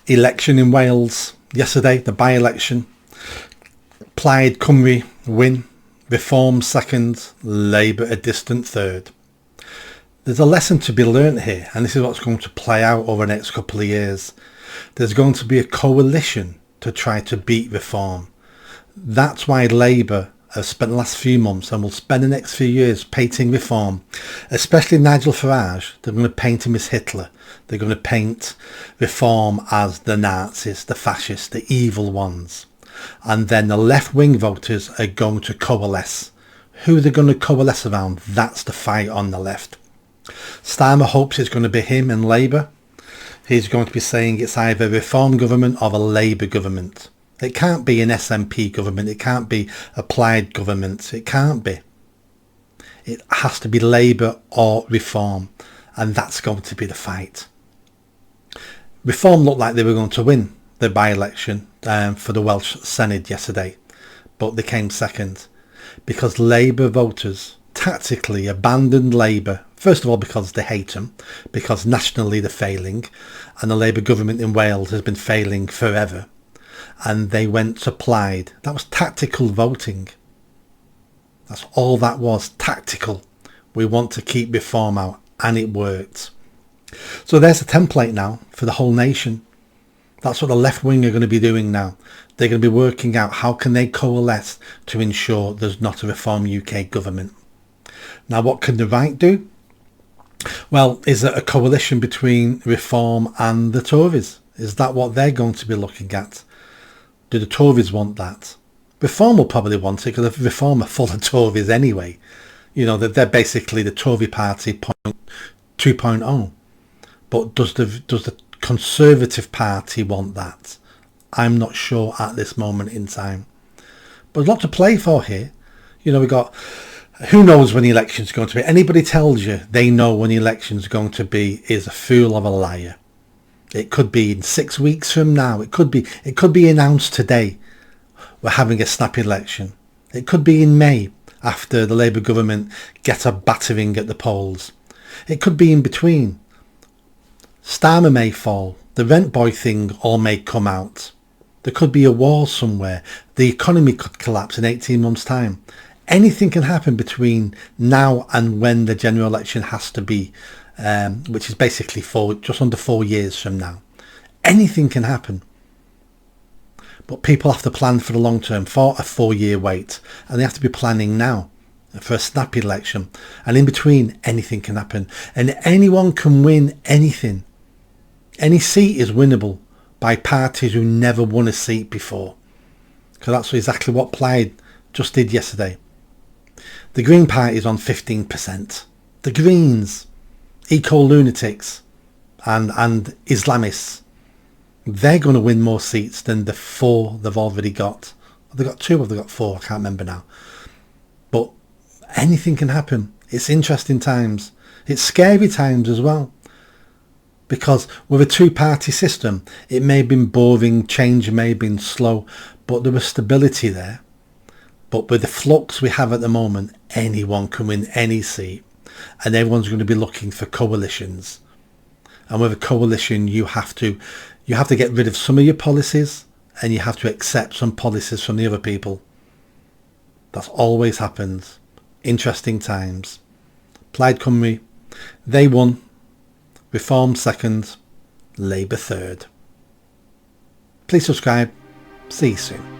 Election in Wales yesterday, the by-election. Plaid Cymru win, Reform second, Labour a distant third. There's a lesson to be learnt here, and this is what's going to play out over the next couple of years. There's going to be a coalition to try to beat Reform. That's why Labour have spent the last few months and will spend the next few years painting Reform, especially Nigel Farage. They're going to paint him as Hitler. They're going to paint Reform as the Nazis, the fascists, the evil ones. And then the left-wing voters are going to coalesce. Who they're going to coalesce around, that's the fight on the left. Starmer hopes it's going to be him and Labour. He's going to be saying it's either a Reform government or a Labour government. It can't be an SNP government. It can't be a Plaid government. It can't be. It has to be Labour or Reform. And that's going to be the fight. Reform looked like they were going to win the by-election for the Welsh Senedd yesterday. But they came second. Because Labour voters tactically abandoned Labour. First of all, because they hate them. Because nationally they're failing. And the Labour government in Wales has been failing forever. And they went to Plaid. That was tactical voting. That's all that was, tactical. We want to keep Reform out, and it worked. So there's a template now for the whole nation. That's what the left wing are going to be doing now. They're going to be working out how can they coalesce to ensure there's not a Reform UK government. Now what can the right do? Well, is it a coalition between Reform and the Tories? Is that what they're going to be looking at? Do the Tories want that? Reform will probably want it because Reform are full of Tories anyway. You know, they're basically the Tory party 2.0. But does the Conservative Party want that? I'm not sure at this moment in time. But there's a lot to play for here. You know, we got, who knows when the election's going to be. Anybody tells you they know when the election's going to be is a fool of a liar. It could be in 6 weeks from now. It could be announced today. We're having a snap election. It could be in May after the Labour government get a battering at the polls. It could be in between. Starmer may fall. The rent boy thing all may come out. There could be a war somewhere. The economy could collapse in 18 months' time. Anything can happen between now and when the general election has to be. Which is basically just under 4 years from now. Anything can happen. But people have to plan for the long term, for a 4-year wait. And they have to be planning now for a snap election. And in between, anything can happen. And anyone can win anything. Any seat is winnable by parties who never won a seat before. Because that's exactly what Plaid just did yesterday. The Green Party is on 15%. The Greens, eco-lunatics and Islamists, they're going to win more seats than the 4 they've already got. Have they got 2 or have they got 4? I can't remember now. But anything can happen. It's interesting times. It's scary times as well. Because with a 2-party system, it may have been boring, change may have been slow, but there was stability there. But with the flux we have at the moment, anyone can win any seat. And everyone's going to be looking for coalitions. And with a coalition, you have to get rid of some of your policies and you have to accept some policies from the other people. That's always happens. Interesting times. Plaid Cymru, they won. Reform second. Labour third. Please subscribe. See you soon.